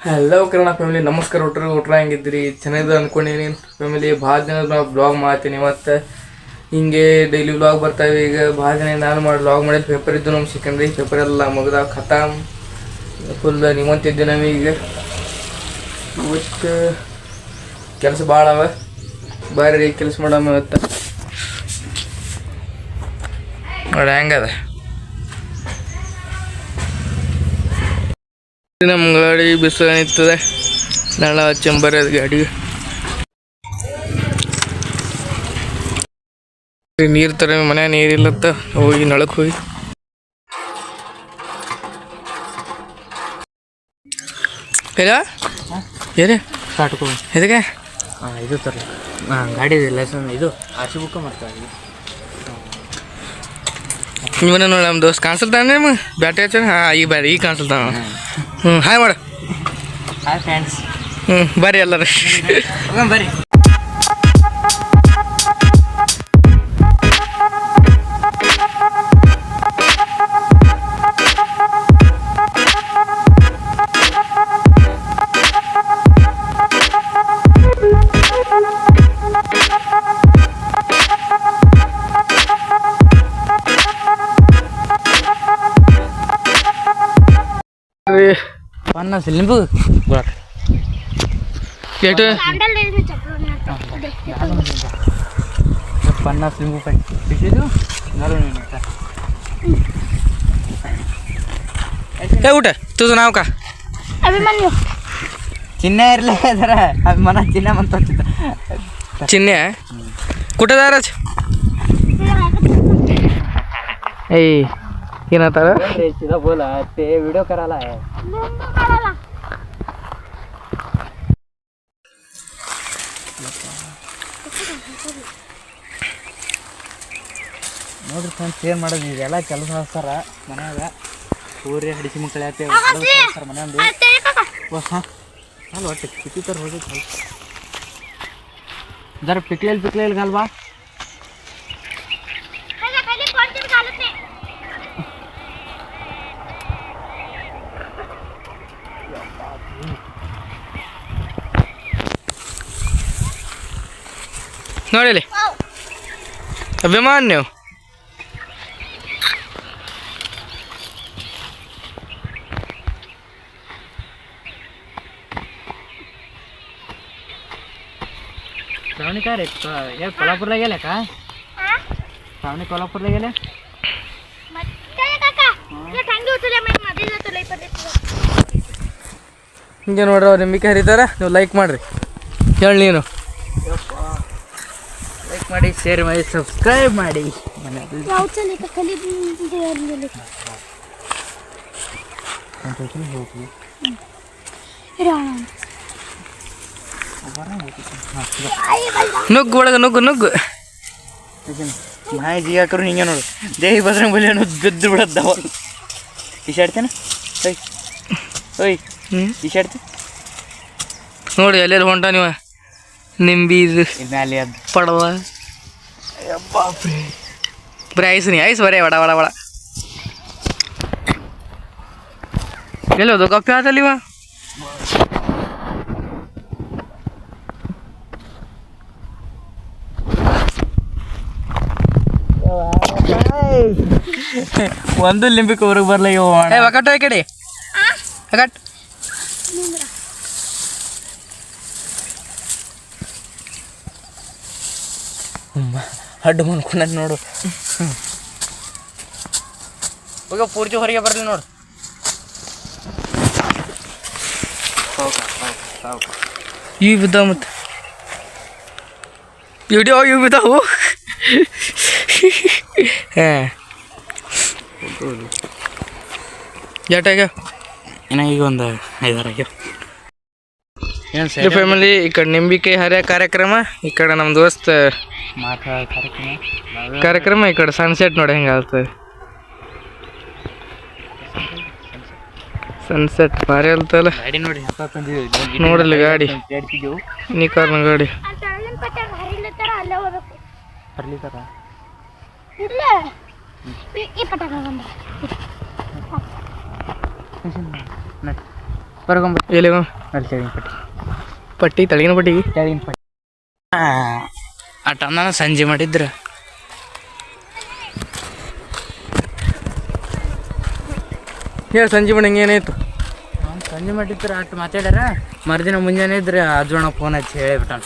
Hello Kannada family, ನಮಸ್ಕಾರ. ಊಟ ಹೆಂಗಿದ್ರಿ? ಚೆನ್ನಾಗಿದೆ ಅನ್ಕೊಂಡಿನಿ ಫ್ಯಾಮಿಲಿ. ಭಾಳ ದಿನ ನಾವು ಬ್ಲಾಗ್ ಮಾಡ್ತೀನಿ. ಮತ್ತು ಹಿಂಗೆ ಡೈಲಿ ಬ್ಲಾಗ್ ಬರ್ತಾವೆ. ಈಗ ಭಾಳ ದಿನ ನಾನು ಬ್ಲಾಗ್ ಮಾಡಿದ ಪೇಪರ್ ಇದ್ದು, ನಮ್ಮ ಸೆಕೆಂಡ್ರಿ ಪೇಪರ್ ಎಲ್ಲ ಮುಗ್ದ ಖತಾಮ್ ಫುಲ್ ನಿಮ್ಮಂತಿದ್ದೆ. ನಮಗೆ ಇವತ್ತು ಕೆಲಸ ಭಾಳ ಅವ. ಬಾರಿ ಕೆಲಸ ಮಾಡಮ್ಮ ಇವತ್ತು. ನೋಡಿ ಹೆಂಗದ ನಮ್ಮ ಗಾಡಿ ಬಿಸಿಲು ನಿಂತದೆ. ನಾಳೆ ಚಂಬರದ ಗಾಡಿ ನೀರು ತರ ಮನೆ ನೀರಿಲ್ಲತ್ತ ಹೋಗಿ ನಳಕ್ಕೆ ಹೋಗಿ ಇಲ್ಲ ಏನೇ ಕಾಟ್ಕೊ ಇದಕ್ಕೆ ಇದು ತರ ಗಾಡಿ ಲೈಸೆನ್ಸ್ ಇದು ಆರ್ ಸಿ ಬುಕ್ ಮಾಡ್ತಾರೆ. ಇವನ ನೋಡಿ ನಮ್ಮ ದೋಸ್ತ್ ಕಾಣಿಸ್ತಾನೆ ನಿಮ್ಮ ಬ್ಯಾಟ್ರಿ ಹಚ್ಚ. ಹಾಂ ಈಗ ಕಾಣಿಸ್ತಾನ. ಹಾಯ್ ಮಾಡು. Hi friends. ಬರ್ರಿ ಎಲ್ಲರೂ ಬರ್ರಿ. पन्नास लिंबू केट 50 लिंबू पाहिजे. हे उठ. तुझं नाव का? अभिमन्यू. चिन्ह इरले जरा अभिमाना चिन्ह म्हणतो. चिन्ह आहे कुठे जायच? ए ಏನಂತಾರ बोला ते व्हिडिओ करायला आहे. ನೋಡ್ರಿ ಫ್ರೆಂಡ್ಸ್, ಏನು ಮಾಡೋದು ಇದೆಲ್ಲ ಕೆಲಸ ಮಾಡ್ತಾರ ಮನ್ಯಾಗ. ಸೂರ್ಯ ಹಡಿಸಿ ಮಕ್ಕಳು ಯಾಕೆ ಮನೆಯಂದು ಹಾಂ ಅಲ್ಲ ಒಟ್ಟು ಕಿತ್ತಿ ಥರ ಹೋಗಿ ಜರ ಪಿಕ್ಲೇಲಿ ಗಾಲ್ವಾ. ನೋಡಿಲಿ ಅಭಿಮಾನ್ಯು श्रावणी काय रे या कोल्हापूरला गेल्या का? श्रावणी कोल्हापूरला गेल्या. ಹಿಂಗೆ ನೋಡ್ರಿ ಅವ್ರು ನಿಂಬಿಕೆ ಹರಿತಾರ. ನೀವು ಲೈಕ್ ಮಾಡಿರಿ. ಹೇಳಿ ನೀನು ಲೈಕ್ ಮಾಡಿ, ಶೇರ್ ಮಾಡಿ, ಸಬ್ಸ್ಕ್ರೈಬ್ ಮಾಡಿ. ನುಗ್ಗು ಒಳಗೆ ನುಗ್ಗು नाही जिया करून ಹಿಂಗೆ ನೋಡು. ದೇವಿ ಬದ್ರಂಗ್ ಬಲಿ ಅನ್ನೋದು ಬಿದ್ದು ಬಿಡದ್ದಾವ. ಈಶಾಡ್ತೇನೆ ಓಯ್ ಈಶಾಡ್ತೆ ನೋಡಿ ಎಲ್ಲೆಲ್ಲಿ ಹೊಂಟ ನೀವು. ನಿಂಬಿ ಮ್ಯಾಲೆ ಅದು ಪಡವ ಬರೀ ಐಸ್ ಬರೇ ವಡ ವಡ ವಡ. ಎಲ್ಲೋದು ಕಪ್ಪೆ ಆತಲ್ಲಿ ಇವ. ಒಂದು ಲಿಂಬಿಕ್ ಹೊರಗೆ ಬರ್ಲ ಇವ ಒಕಟ್ಟು ಈ ಕಡೆ ಒಕಟ್. ಹಡ್ಡು ಮಾಡ್ಕೊಂಡ ನೋಡು. ಹೋಗ ಪೂರ್ತಿ ಹೊರಗೆ ಬರಲಿ ನೋಡು. ಇವು ಬಿದ್ದಾವ ಮತ್ತು ಇವು ಬಿದ್ದಾವು. ಹಾಂ ಎಷ್ಟಾಗ್ಯಾವ? ಇನ್ನು ಈಗ ಒಂದು 5 ಆಗ್ಯಾವ. ಫ್ಯಾಮಿಲಿ ಈ ಕಡೆ ನಿಂಬಿಕೆ ಹರಿಯ ಕಾರ್ಯಕ್ರಮ, ಈ ಕಡೆ ನಮ್ಮ ದೋಸ್ತ್ ಕಾರ್ಯಕ್ರಮ, ಈ ಕಡೆ ಸನ್ಸೆಟ್ ನೋಡಿ ಹೆಂಗೆ ಆಗ್ತದೆ. ಸನ್ಸೆಟ್ ಭಾರಿ ಅಲ್ತಲ್ಲ. ಗಾಡಿ ನೋಡಿ ನೋಡಲಿ ಗಾಡಿ ನೀ ಕಾರ್ನ ಗಾಡಿ ಬರ್ಲಿತ್ತಾರ. ಬರ್ಕೊಂಬಿಟ್ಟು ಎಲ್ಲಿ ಅಲ್ಲಿ ತೆಗಿನ ಪಟ್ಟಿ ಪಟ್ಟಿ ತಳಗಿನ ಪಟ್ಟಿಗೆ ತೆಗಿನ ಪಟ್ಟಿ ಆ ಟೈಮ್ನಾಗ ಸಂಜೆ ಮಾಡಿದ್ರು ಹೇಳಿ ಸಂಜೆ ಮಣ್ಣಂಗೆ ಏನಾಯ್ತು ಸಂಜೆ ಮಾಡಿದ್ರು ಅಷ್ಟು ಮಾತಾಡ್ಯಾರ ಮರುದಿನ ಮುಂಜಾನೆ ಇದ್ರೆ ಅಜ್ಜೋಣ ಫೋನ್ ಹಚ್ಚಿ ಹೇಳಿಬಿಟ್ಟಾನ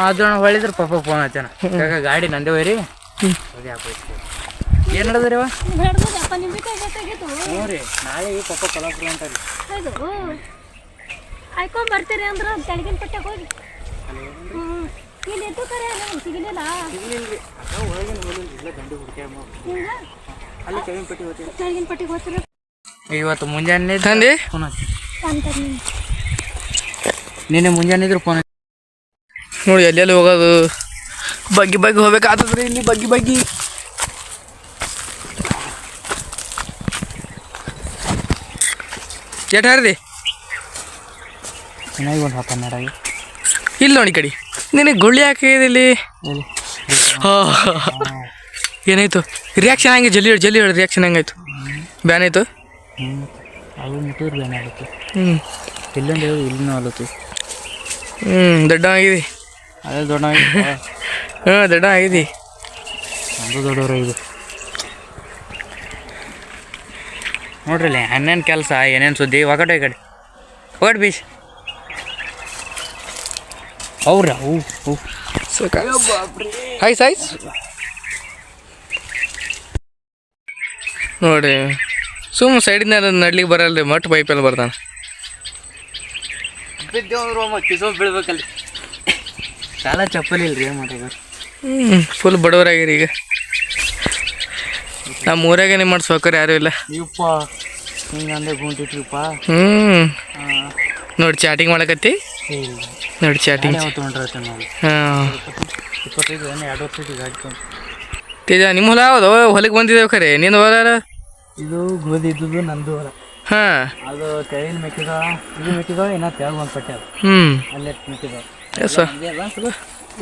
ಅಜ್ಜೋಣ ಹೊಳಿದ್ರೆ ಪಾಪ ಫೋನ್ ಹಚ್ಚಾನ ಕಾಕ ಗಾಡಿ ನಂದೇ ಹೋಯ್ರಿ ಅದೇ ಹಾಕೋಯ್ತು ಏನು ನಡೆದ್ರಿ ಅವ ಹ್ಞೂ ರೀ ನಾಳೆ ಪಾಪ ಕೊಲ್ಲಾಪುರ ಅಂತಾರೆ ಆಯ್ಕೊಂಡ್ ಬರ್ತೀರಿ ಅಂದ್ರೆ ತೆಳಗಿನ ಪಟ್ಟೆ ಹೋಗಿ ಇಲ್ಲಿ ಎದ್ದು ಕರೆ ಸಿಗಲಿಲ್ಲ ಅಲ್ಲಿ ತೆಗಿನ ಪಟ್ಟಿ ಹೋಗ್ತೀವಿ ತೆಳಗಿನ ಪಟ್ಟಿಗೆ ಹೋಗ್ತೀರ ಇವತ್ತು ಮುಂಜಾನೆ ತಂದೆ ಫೋನ್ ಹಚ್ಚಿ ನಿನ್ನೆ ಮುಂಜಾನೆ ಇದ್ರು ಫೋನ್ ನೋಡಿ ಎಲ್ಲೆಲ್ಲಿ ಹೋಗೋದು ಬಗ್ಗಿ ಬಗ್ಗಿ ಹೋಗ್ಬೇಕಾಗ್ತದ್ರಿ ಇಲ್ಲಿ ಬಗ್ಗಿ ಬಗ್ಗಿ ಎಟ್ ಹಾರಿದಿ ಚೆನ್ನಾಗಿ ಒಂದು 10 12 ಇಲ್ಲಿ ನೋಡಿ ಈ ಕಡೆ ನಿನಗೆ ಗುಳ್ಳಿ ಹಾಕಿದೆ ಇಲ್ಲಿ ಏನಾಯ್ತು ರಿಯಾಕ್ಷನ್ ಹಂಗೆ ಜಲ್ದಿ ಹೇಳಿ ರಿಯಾಕ್ಷನ್ ಹೆಂಗಾಯ್ತು ಬ್ಯಾನ್ ಆಯ್ತು ಅದು ಮುಟ್ಟಿದ್ರೆ ಬೇನೆ ಆಗುತ್ತೆ ಹ್ಞೂ ಇಲ್ಲೊಂದು ಇಲ್ಲಿನೂ ಆಲತ್ತು ದೊಡ್ಡ ಆಗಿದೆ ಅದೇ ದೊಡ್ಡ ಹಾಂ ದೊಡ್ಡ ಆಗಿದೆ ಒಂದು ದೊಡ್ಡವರು ಇದು ನೋಡ್ರಿ ಏನೇನು ಕೆಲಸ ಏನೇನು ಸುದ್ದಿ ಒಗಟು ಈ ಕಡೆ ಒಗಟ್ ಬೀಚ್ ಅವ್ರ ಹಾಯ್ ಸಾಯ್ಸ್ ನೋಡ್ರಿ ಸುಮ್ಮ ಸೈಡಿನ ನಡ್ಲಿಕ್ಕೆ ಬರಲ್ರಿ ಮಟ್ ಪೈಪೆಲ್ಲ ಬರ್ತಾನೆ ಬಿದ್ದೇವ್ರು ಕಿಸೋ ಬೀಳ್ಬೇಕಲ್ಲಿ ಕಾಲ ಚಪ್ಪಲಿ ಇಲ್ರಿ ಏನು ಮಾಡೋದು ಫುಲ್ ಬಡವರಾಗಿರಿ ಈಗ ನಮ್ಮ ಊರಾಗೆ ನಿಮ್ಮ ಮಾಡ್ಸ್ಬೇಕಾರೆ ಯಾರೂ ಇಲ್ಲ ನೀವಪ್ಪ ಹಿಂಗೆ ಅಂದೆ ಗುಂಟಿಟ್ರಿಪ್ಪ ನೋಡಿ ಚಾಟಿಂಗ್ ಮಾಡಕತ್ತಿ ನೋಡಿ ಚಾಟಿಂಗ್ ತೊಗೊಂಡ್ರೆ ನೋಡಿ ಹಾಂ 25 2 ವರ್ಷಕ್ಕೆ ಗಾಡಿ ತೊಗೊಂಡು ತೇಜ ನಿಮ್ಮ ಹೊಲ ಯಾವುದು ಹೊಲಕ್ಕೆ ಬಂದಿದ್ದೇವೆ ಖರೆ ನಿಂದು ಹೊಲ ಇದು ಗೋಧಿ ಇದ್ದದ್ದು ನಂದು ಹೊಲ ಹಾಂ ಅದು ತೆಗಿನ ಮೆಕ್ಕಿಜೋಳ ಇದು ಮೆಕ್ಕಿಜೋಳ ಇನ್ನೂ ತೆಳಗೆ ಒಂದು ಪಟ್ಟೆ ಅದು ಅಲ್ಲೇ ಮೆಕ್ಕಿಜೋಳ ಎಸ್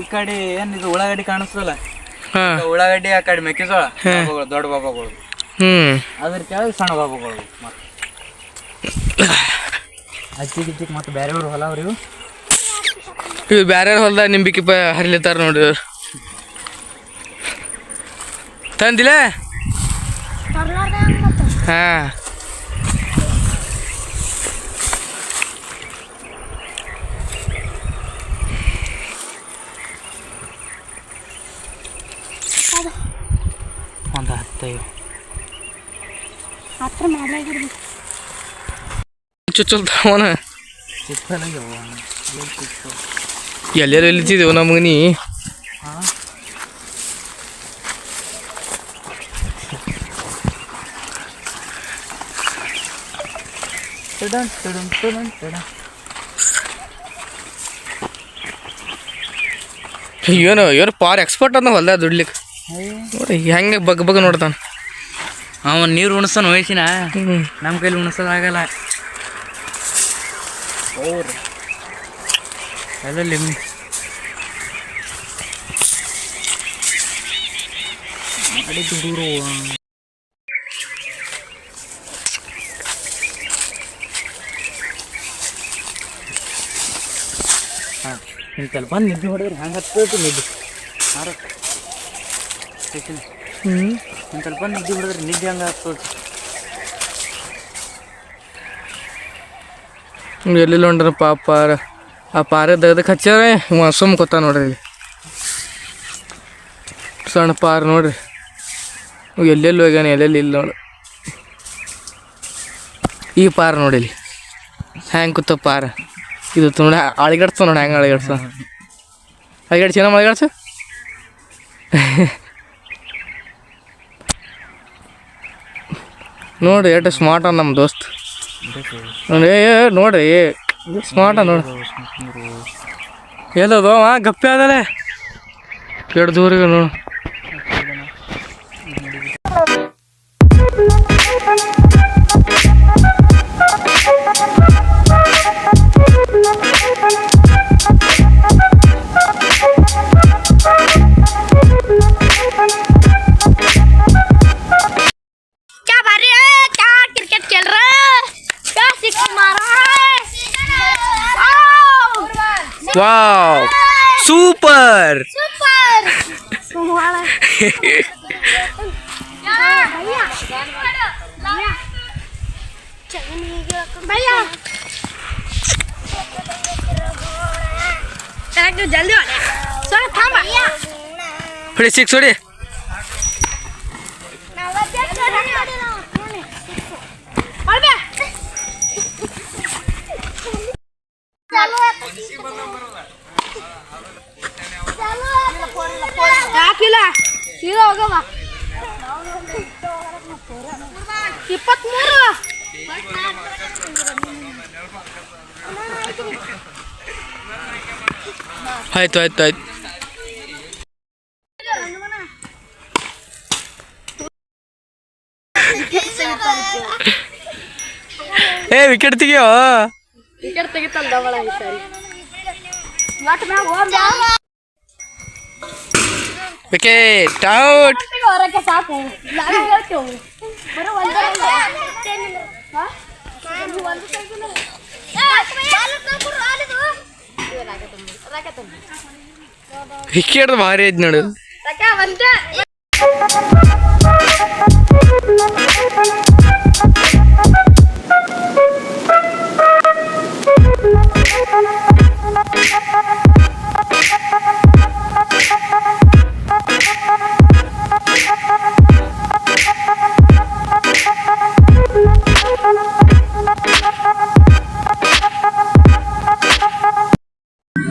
ಈ ಕಡೆ ಏನಿದು ಉಳ್ಳಾಗಡ್ಡಿ ಕಾಣಿಸ್ತಲ್ಲ ಹಾಂ ಉಳ್ಳಾಗಡ್ಡಿ ಆ ಕಡೆ ಮೆಕ್ಕೆಜೋಳ ಬಾಬಾಗಳು ದೊಡ್ಡ ಬಾಬಾಗಳು ಅದ್ರ ಕೆಳಗೆ ಸಣ್ಣ ಬಾಬಾಗಳು ಮತ್ತೆ ಅಚ್ಚಿಗೆ ಮತ್ತೆ ಬೇರೆಯವ್ರು ಹೊಲ ಅವ್ರು ಇವು ಬೇರೆ ಹೊಲ್ದಾಗ ನಿಂಬಿಕೆ ಹರಿಲಿತ್ತಾರ ನೋಡಿ ತಂದಿಲ್ಲ ಹಾಂ ಒಂದು 10 ಹತ್ರ ಮಾಡ್ಲಾಗಿರ್ಬೇಕು ಚುಚ್ಚಲ್ತಾವನ ಚಿಕ್ಕದಾಗ್ಯವ ಎಲ್ಲೆಲ್ಲ ಎಲ್ಲಿದ್ದೀವಿ ನಮಗೆ ನೀ ಹಾಂ ಏನು ಪಾರ್ ಎಕ್ಸ್ಪರ್ಟ್ ಅದ ಹೊಲ್ದಾಗ ದುಡ್ಲಿಕ್ಕೆ ನೋಡಿ ಹೆಂಗೆ ಬಗ್ ನೋಡ್ತಾನೆ ಅವನು ನೀರು ಉಣಿಸ್ತಾನ ವಯಸ್ಸಿನ ನಮ್ಮ ಕೈಲಿ ಉಣಿಸೋದಾಗಲ್ಲ ಅವ್ರು ಎಲ್ಲ ಲಿಮ್ ಮಾಡಿ ದುಡೂರು ಹಾಂ ಇಂತಲ್ಲಿ ಬಂದು ನಿದ್ದೆ ಹೊಡೆದ್ರೆ ಹಂಗೆ ಹತ್ತೈತಿ ನಿದ್ದೆ ಇಂತಲ್ಲಿ ಬಂದು ನಿದ್ದೆ ಹೊಡೆದ್ರೆ ನಿದ್ದೆ ಹಂಗೆ ಹತ್ತೈತಿ ಎಲ್ಲೆಲ್ಲ ಉಂಡ್ರ ಪಾರ ಆ ಪಾರ ತೆಗ್ದಕ್ಕೆ ಹಚ್ಚಾರೆ ಸುಮ್ಮ ಕೊತ್ತ ನೋಡ್ರಿ ಇಲ್ಲಿ ಸಣ್ಣ ಪಾರ ನೋಡ್ರಿ ಎಲ್ಲೆಲ್ಲಿ ಹೋಗ್ಯಾನ ಎಲ್ಲೆಲ್ಲಿ ಇಲ್ಲ ನೋಡಿ ಈ ಪಾರ ನೋಡಿ ಇಲ್ಲಿ ಹ್ಯಾಂಗೆ ಕೂತ ಪಾರ ಇದು ನೋಡಿ ಅಳಿಗಡ್ಸ ನೋಡಿ ಹೆಂಗೆ ಅಳಿಗಡ್ಸ ಅಳಿಗಡ್ಸ ಏನಮ್ಮ ಅಳಿಗಡ್ಸ ನೋಡ್ರಿ ಎಷ್ಟು ಸ್ಮಾರ್ಟ್ ನಮ್ಮ ದೋಸ್ತ್ ನೋಡಿ ನೋಡ್ರಿ ಸ್ಮಾರ್ಟ ನೋಡಿ ಎಲ್ಲದು ಗಪ್ಪೆ ಅದಲ್ಲೇ ಎರಡು ದೂರಿಗೆ ನೋಡು क्या भारी है क्या क्रिकेट खेल रहा है क्या सिक्स मारा ವಾವ್ ಸೂಪರ್. जल्दी ಹೊಡಿ 6 ಹೊಡಿ. ಹಾಕಿಲ್ಲ ಸೀದಾ ಹೋಗವ 23. ಆಯ್ತು ಆಯ್ತು ಆಯ್ತು. ಏ ವಿಕೆಟ್ ತೆಗಿಯೋ. ವಿಕೆಟ್ ತೆಗಿತಲ್ಲ ದವಳ ಈ ಸರಿ ಮಟ್ ಮ್ಯಾಗ ಹೋಗ್ಬಾ. Wicket out. ಹೊರಕ್ಕೆ ಸಾಕು ನಾನು ಹೇಳ್ತೇವೆ ಬರೋ ಒಂದೇ ಹಾ ಒಂದು ಸೈಕಲ್ ವಿಕೆಟ್ ಭಾರಿ ಐತಿ ನೋಡು.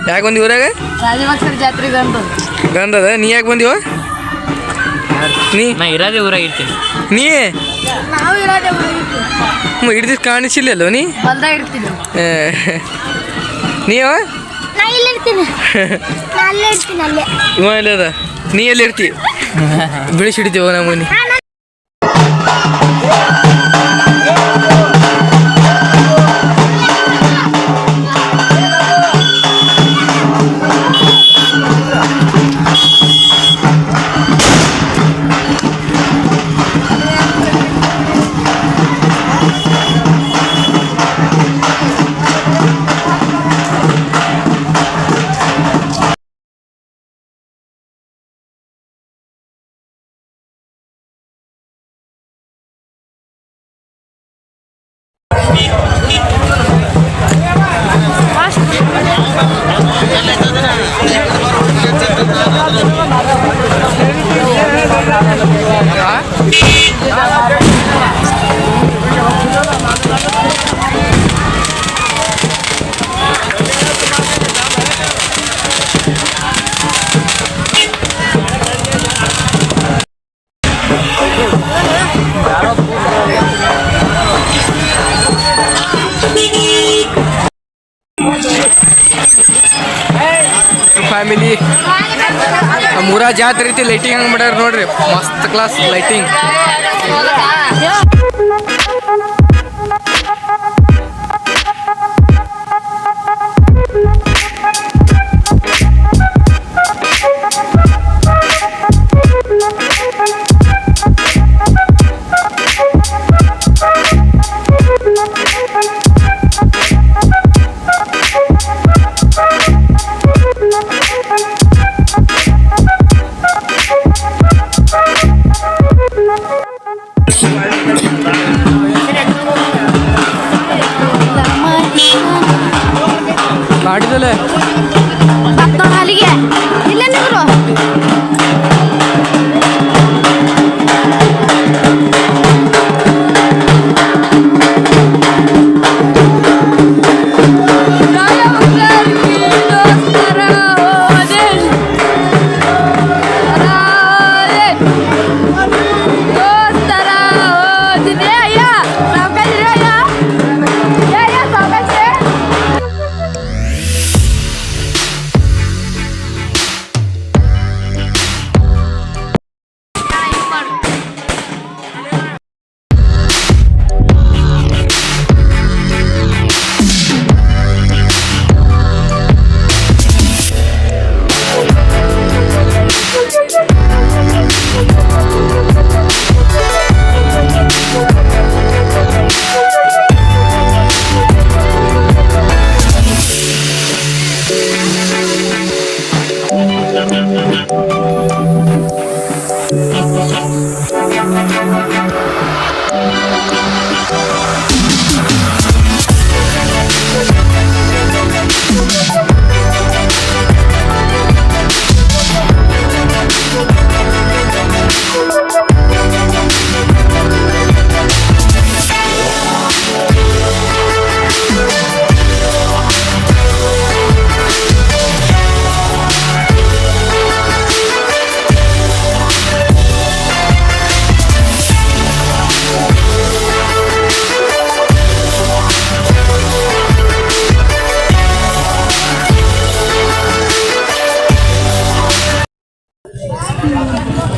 ಯಾಕೆ ಬಂದಿ ಊರಾಗ? ರಾಜಮಂತ್ರಿ ಜಾತ್ರೆಗೆ ಅಂತ ಗಂಧದ. ನೀ ಯಾಕೆ ಬಂದಿವ? ನೀ ನಾ ಇರೋದೇ ಊರಾಗ ಇರ್ತೀನಿ. ನೀ ನಾವು ಇರೋದೇ ಹಿಡ್ದಿಸ್ ಕಾಣಿಸಿಲ್ಲಲ್ಲೋ ನೀ? ಹೊಲ್ದಾಗ ಇರ್ತೀನಿ. ನೀವ? ನಾ ಇಲ್ಲಿ ಇರ್ತೀನಿ. ನಾ ಅಲ್ಲೇ ಇರ್ತೀನಿ ಅಲ್ಲೇ. ಇವ ಎಲ್ಲದ? ನೀ ಎಲ್ಲಿ ಇರ್ತಿ? ಬಿಳಿಸಿ ಹಿಡಿತೀವ ನಮ್ಮನಿ. ಫ್ಯಾಮಿಲಿ ಮೂರ ಜಾತ್ರೆ ರೀತಿ ಲೈಟಿಂಗ್ ಹಂಗೆ ಮಾಡ್ಯಾರ ನೋಡ್ರಿ. ಮಸ್ತ್ ಕ್ಲಾಸ್ ಲೈಟಿಂಗ್. ಮಾಡಿದಲೆ ಅಲ್ಲಿಗೆ ಇಲ್ಲ ನಿಮ್ರು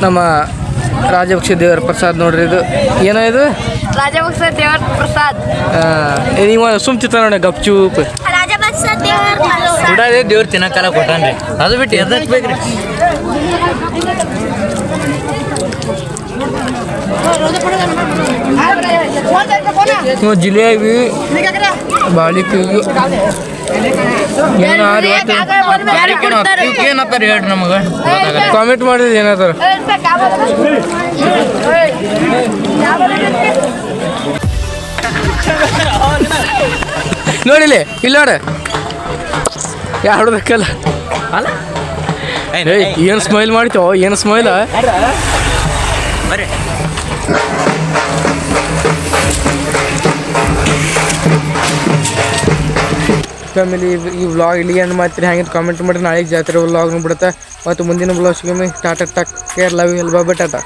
ನಮ್ಮ ರಾಜಪಕ್ಷ ದೇವರ ಪ್ರಸಾದ್ ನೋಡ್ರಿ ಇದು ಏನೋ ಇದು ರಾಜಭಕ್ತ ದೇವರ ಪ್ರಸಾದ್ ನೀವು ಸುಮ್ತಿತ್ತ ನೋಡಿ ಗಪ್ಚೂಪ್ ರಾಜಭಕ್ತ ದೇವರ ಪ್ರಸಾದ್ ಉಡಾದೇ ದೇವ್ರು ತಿನ್ನಕ್ಕಾಲ ಕೊಟ್ಟಾನ್ರಿ ಅದು ಬಿಟ್ಟು ಎದಕ್ ಬೇಕ್ರಿ ಜಿಲೇಬಿ ಬಾಳಿಕೆ ಏನಪ್ಪ ಹೇಳ್ರಿ ನಮಗೆ ಕಾಮೆಂಟ್ ಮಾಡಿದ್ರೆ ಏನಾದ್ರು ನೋಡಿಲಿ ಇಲ್ಲ ನೋಡ ಯಾಡಬೇಕಲ್ಲ ಅಲ್ಲ ಏನು ಸ್ಮೈಲ್ ಮಾಡ್ತೋ ಏನು ಸ್ಮೈಲ ಬರ್ರಿ ಫ್ಯಾಮಿಲಿ ಈ ವ್ಲಾಗ್ ಇಲ್ಲಿಗೆ ಏನು ಮಾಡ್ತೀರಿ ಹಂಗೆ ಕಾಮೆಂಟ್ ಮಾಡಿ ನಾಳೆಗೆ ಜಾತ್ರೆ ವ್ಲಾಗ್ನು ಬಿಡುತ್ತೆ ಮತ್ತು ಮುಂದಿನ ವ್ಲಾಗ್ ಸಿಗೋಮಿ ಟಾಟಾ ಟಕ್ ಕೇರ್ ಲವ್ ಯು ಎಲ್ ಬಾಯ್ ಟಾಟಾ